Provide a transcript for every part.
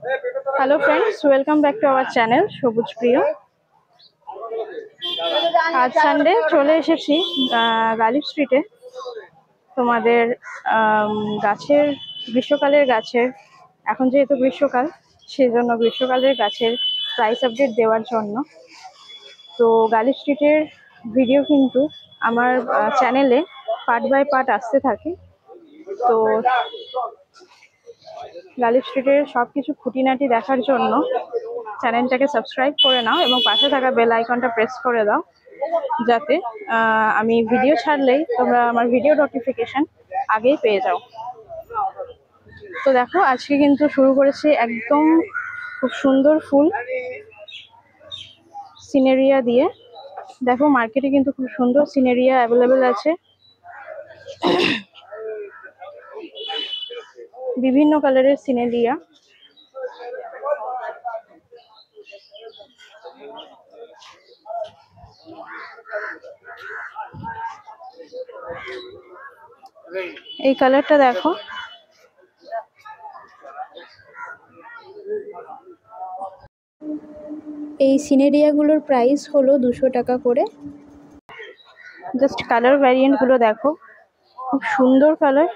Hello friends, welcome back to our channel সবুজ প্রিয়। আজ সানডে চলে এসেছি গালিব স্ট্রিটে। তোমাদের গাছের গ্রীষ্মকালের গাছের, এখন যেহেতু গ্রীষ্মকাল সেজন্য গ্রীষ্মকালের গাছের প্রাইস আপডেট দেওয়ার জন্য। তো গালিব স্ট্রিটের ভিডিও কিন্তু আমার চ্যানেলে পার্ট বাই পার্ট আসতে থাকে। তো গালিব স্ট্রিটের সবকিছু খুঁটিনাটি দেখার জন্য চ্যানেলটাকে সাবস্ক্রাইব করে নাও এবং পাশে থাকা বেল আইকনটা প্রেস করে দাও, যাতে আমি ভিডিও ছাড়লেই তোমরা আমার ভিডিও নোটিফিকেশন আগেই পেয়ে যাও। তো দেখো, আজকে কিন্তু শুরু করেছি একদম খুব সুন্দর ফুল সিনেরিয়া দিয়ে। দেখো, মার্কেটে কিন্তু খুব সুন্দর সিনেরিয়া অ্যাভেলেবেল আছে, বিভিন্ন কালারের সিনেরিয়া। এই কালারটা দেখো, এই সিনেরিয়াগুলোর প্রাইস হলো 200 টাকা করে। জাস্ট কালার ভ্যারিয়েন্ট গুলো দেখো, খুব সুন্দর কালার,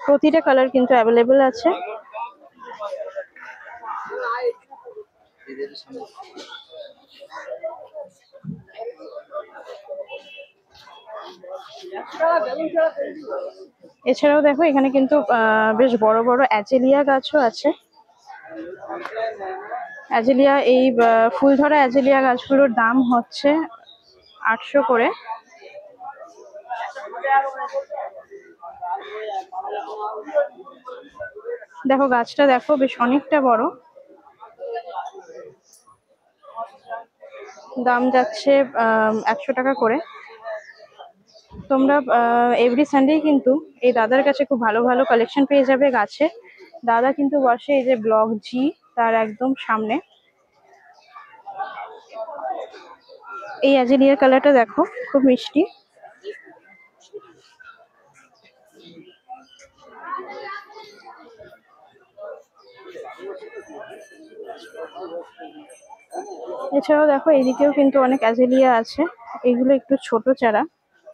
প্রতিটা কালার কিন্তু অ্যাভেলেবেল আছে। এছাড়াও দেখো, এখানে কিন্তু বেশ বড় বড় অ্যাজেলিয়া গাছও আছে। অ্যাজেলিয়া, এই ফুল ধরা অ্যাজেলিয়া গাছগুলোর দাম হচ্ছে 800 করে। দেখো, গাছটা দেখো, বেশ অনেকটা বড়। দাম যাচ্ছে 100 টাকা করে। তোমরা এভরি সানডে কিন্তু এই দাদার কাছে খুব ভালো ভালো কালেকশন পেয়ে যাবে গাছে। দাদা কিন্তু বসে এই যে ব্লক জি তার একদম সামনে। এই অ্যাজেলিয়ার কালারটা দেখো, খুব মিষ্টি। এছাড়াও দেখো, এদিকেও কিন্তু অনেক অ্যাজেলিয়া আছে। এগুলো একটু ছোট চারা,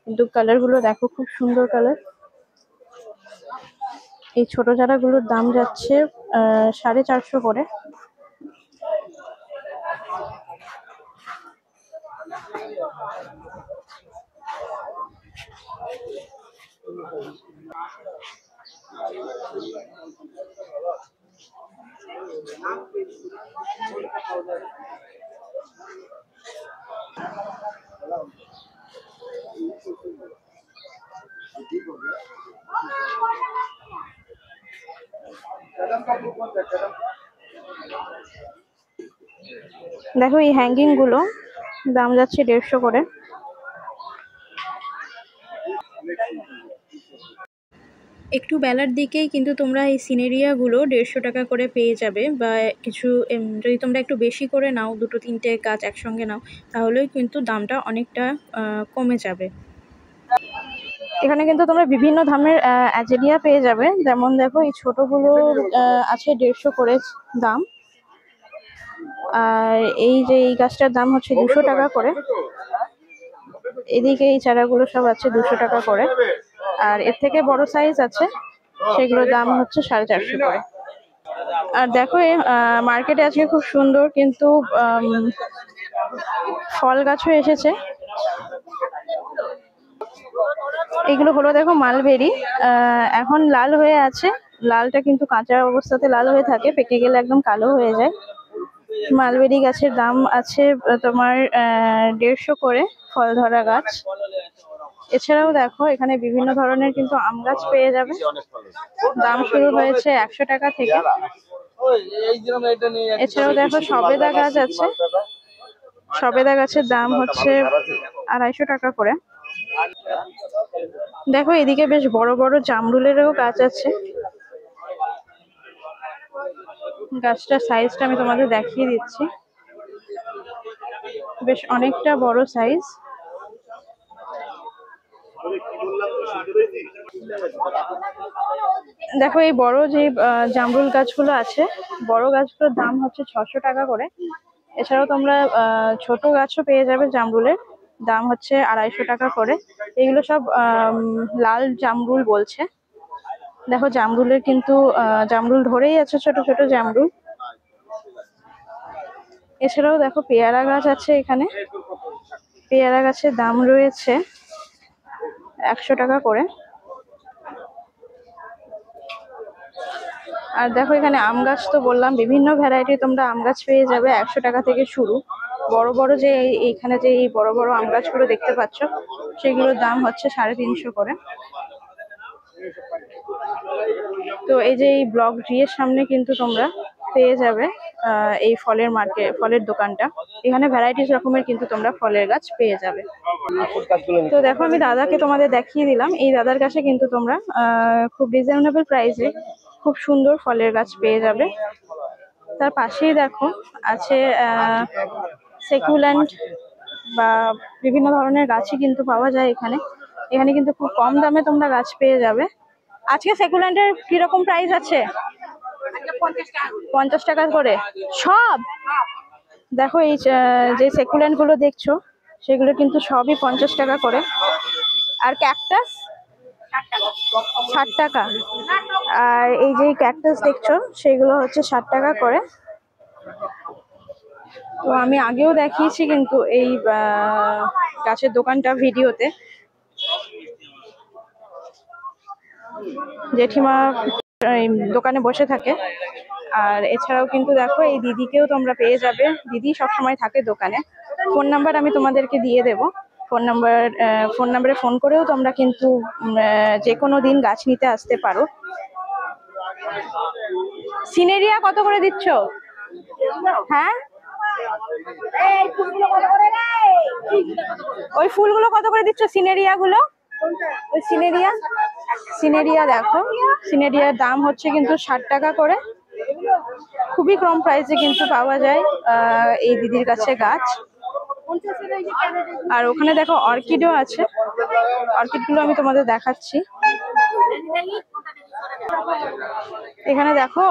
কিন্তু কালার গুলো দেখো, খুব সুন্দর কালার। এই ছোট চারাগুলোর দাম যাচ্ছে 450 করে। দেখো, এই হ্যাঙ্গিং গুলো দাম যাচ্ছে 150 করে। একটু বেলার দিকেই কিন্তু তোমরা এই সিনেরিয়াগুলো 150 টাকা করে পেয়ে যাবে, বা কিছু যদি তোমরা একটু বেশি করে নাও, 2-3টে গাছ একসঙ্গে নাও, তাহলেও কিন্তু দামটা অনেকটা কমে যাবে। এখানে কিন্তু তোমরা বিভিন্ন দামের অ্যাজেলিয়া পেয়ে যাবে। যেমন দেখো, এই ছোটগুলো আছে 150 করে দাম, আর এই যে এই গাছটার দাম হচ্ছে 200 টাকা করে। এদিকে এই চারাগুলো সব আছে 200 টাকা করে, আর এর থেকে বড় সাইজ আছে, সেগুলোর দাম হচ্ছে 450 করে। আর দেখো, মার্কেটে আজকে খুব সুন্দর কিন্তু ফল গাছও এসেছে। এগুলো হলো দেখো মালবেরি, এখন লাল হয়ে আছে। লালটা কিন্তু কাঁচা অবস্থাতে লাল হয়ে থাকে, পেকে গেলে একদম কালো হয়ে যায়। মালবেরি গাছের দাম আছে তোমার 150 করে, ফল ধরা গাছ। এছাড়াও দেখো, এখানে বিভিন্ন ধরনের কিন্তু আম গাছ পেয়ে যাবে। দাম শুরু হয়েছে 100 টাকা থেকে। এছাড়াও দেখো, সবেদা গাছ আছে। সবেদা গাছের দাম হচ্ছে 250 টাকা করে। দেখো, এদিকে বেশ বড় বড় জামরুলেরও গাছ আছে। গাছটার সাইজটা আমি তোমাদের দেখিয়ে দিচ্ছি, বেশ অনেকটা বড় সাইজ। দেখো এই বড় যে জামরুল গাছগুলো আছে, বড় গাছগুলোর দাম হচ্ছে 600 টাকা করে। এছাড়াও তোমরা ছোট গাছও পেয়ে যাবে, জামরুলের দাম হচ্ছে 250 টাকা করে। এগুলো সব লাল জামরুল বলছে। দেখো জামরুলের কিন্তু জামরুল ধরেই আছে, ছোট ছোট জামরুল। এছাড়াও দেখো পেয়ারা গাছ আছে এখানে, পেয়ারা গাছের দাম রয়েছে 100 টাকা করে। আর দেখো এখানে আম গাছ তো বললাম, বিভিন্ন ভ্যারাইটি তোমরা আম গাছ পেয়ে যাবে 100 টাকা থেকে শুরু। বড় বড় যে এইখানে যে এই বড় বড় আম গাছগুলো দেখতে পাচ্ছ, সেগুলোর দাম হচ্ছে 350 করে। তো এই যে এই ব্লক জি এর সামনে কিন্তু তোমরা পেয়ে যাবে এই ফলের মার্কেট, ফলের দোকানটা। এখানে ভ্যারাইটিস রকমের কিন্তু তোমরা ফলের গাছ পেয়ে যাবে। তো দেখো আমি দাদাকে তোমাদের দেখিয়ে দিলাম, এই দাদার কাছে কিন্তু তোমরা খুব রিজনেবল প্রাইসে খুব সুন্দর ফলের গাছ পেয়ে যাবে। তার পাশেই দেখো আছে সেকুল্যান্ট বা বিভিন্ন ধরনের গাছই কিন্তু পাওয়া যায় এখানে। এখানে কিন্তু খুব কম দামে তোমরা গাছ পেয়ে যাবে। আজকে সেকুল্যান্টের কিরকম প্রাইস আছে? 50 টাকা করে সব। দেখো এই যে সেকুল্যান্ট গুলো দেখছো, সেগুলো কিন্তু সবই 50 টাকা করে। আর ক্যাকটাস 60 টাকা। আর এই যে ক্যাকটাস দেখছো, সেগুলো হচ্ছে 60 টাকা করে। তো আমি আগেও দেখিয়েছি কিন্তু এই গাছের দোকানটা ভিডিওতে। জেঠিমা দোকানে বসে থাকে। আর এছাড়াও কিন্তু দেখো এই দিদিকেও তোমরা পেয়ে যাবে, দিদি সবসময় থাকে দোকানে। ফোন নাম্বার আমি তোমাদেরকে দিয়ে দেব, ফোন নাম্বারে ফোন করেও তোমরা কিন্তু যে কোনো দিন গাছ নিতে আসতে পারো। সিনেরিয়া কত করে দিচ্ছ? হ্যাঁ, ওই ফুলগুলো কত করে দিচ্ছ? সিনেরিয়া গুলো, ওই সিনেরিয়া দেখো, সিনেরিয়ার দাম হচ্ছে কিন্তু 60 টাকা করে। খুবই কম প্রাইসে কিন্তু পাওয়া যায় এই দিদির কাছে গাছ। আর ওখানে দেখো অর্কিডও আছে, অর্কিড গুলো আমি তোমাদের দেখাচ্ছি। এখানে দেখো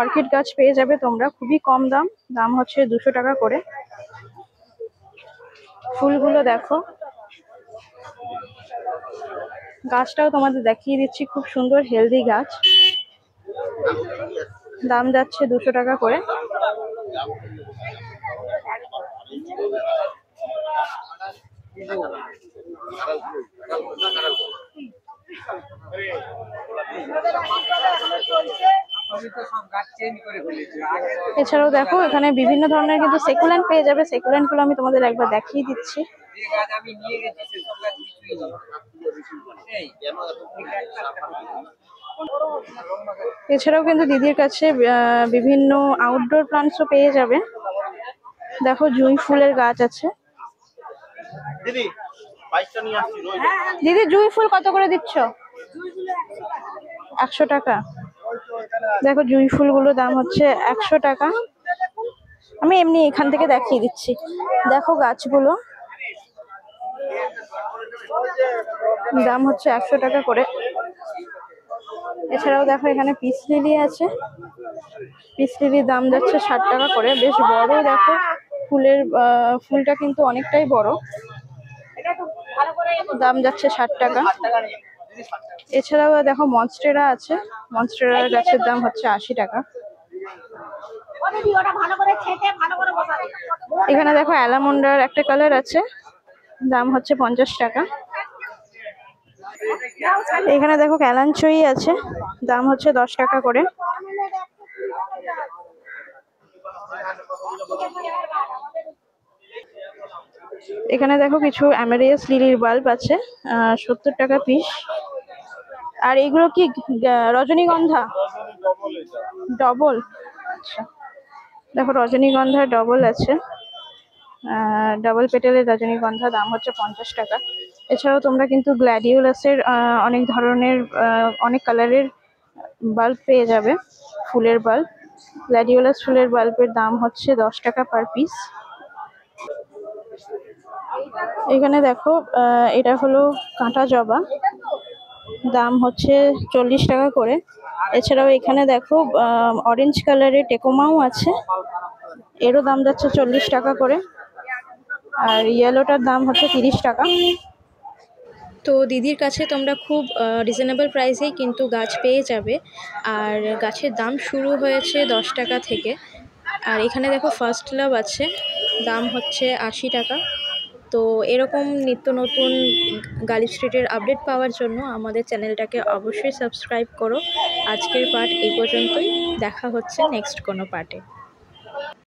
অর্কিড গাছ পেয়ে যাবে তোমরা খুবই কম দাম, দাম হচ্ছে 200 টাকা করে। ফুলগুলো দেখো, গাছটাও তোমাদের দেখিয়ে দিচ্ছি, খুব সুন্দর হেলদি গাছ। দাম যাচ্ছে 200 টাকা করে। এছাড়াও দেখো এখানে বিভিন্ন ধরনের কিন্তু সেকুল্যান্ট পেয়ে যাবে, সেকুল্যান্ট গুলো আমি তোমাদের একবার দেখিয়ে দিচ্ছি। এছাড়াও কিন্তু দিদির কাছে বিভিন্ন আউটডোর প্লান্টসও পেয়ে যাবে। দেখো জুঁই ফুলের গাছ আছে। দিদি জুঁই ফুল কত করে দিচ্ছ? 100 টাকা। দেখো জুঁই ফুলগুলোর দাম হচ্ছে 100 টাকা। আমি এমনি এখান থেকে দেখিয়ে দিচ্ছি। দেখো গাছগুলো দাম হচ্ছে 100 টাকা করে। এছাড়াও দেখো এখানে পিস লিলি আছে, পিস লিলির দাম যাচ্ছে 60 টাকা করে। বেশ বড় দেখো, ফুলটা কিন্তু অনেকটাই বড়, দাম যাচ্ছে 60 টাকা। এছাড়াও দেখো মনস্টেরা আছে, মনস্টেরার গাছের দাম হচ্ছে 80 টাকা। এখানে দেখো অ্যালামন্ডার একটা কালার আছে, দাম হচ্ছে 50 টাকা। এখানে দেখো ক্যালানচই আছে, দাম হচ্ছে 10 টাকা করে। এখানে দেখো কিছু অ্যামেরিয়াস লিলির বাল্ব আছে, 70 টাকা পিস। আর এগুলো কি রজনীগন্ধা ডবল? আচ্ছা, দেখো রজনীগন্ধা ডবল আছে, ডাবল পেটেলের রজনীগন্ধা, দাম হচ্ছে 50 টাকা। এছাড়াও তোমরা কিন্তু গ্ল্যাডিওলাসের অনেক ধরনের অনেক কালারের বাল্ব পেয়ে যাবে, ফুলের বাল্ব। গ্ল্যাডিওলাস ফুলের বাল্বের দাম হচ্ছে 10 টাকা পার পিস। এখানে দেখো এটা হলো কাঁটা জবা, দাম হচ্ছে 40 টাকা করে। এছাড়াও এখানে দেখো অরেঞ্জ কালারের টেকোমাও আছে, এরও দাম যাচ্ছে 40 টাকা করে। আর ইয়েলোটার দাম হচ্ছে 30 টাকা। তো দিদির কাছে তোমরা খুব রিজনেবল প্রাইসেই কিন্তু গাছ পেয়ে যাবে। আর গাছের দাম শুরু হয়েছে 10 টাকা থেকে। আর এখানে দেখো ফার্স্ট লাভ আছে, দাম হচ্ছে 80 টাকা। তো এরকম নিত্য নতুন গালিব স্ট্রিটের আপডেট পাওয়ার জন্য আমাদের চ্যানেলটাকে অবশ্যই সাবস্ক্রাইব করো। আজকের পার্ট এই পর্যন্তই, দেখা হচ্ছে নেক্সট কোনো পার্টে।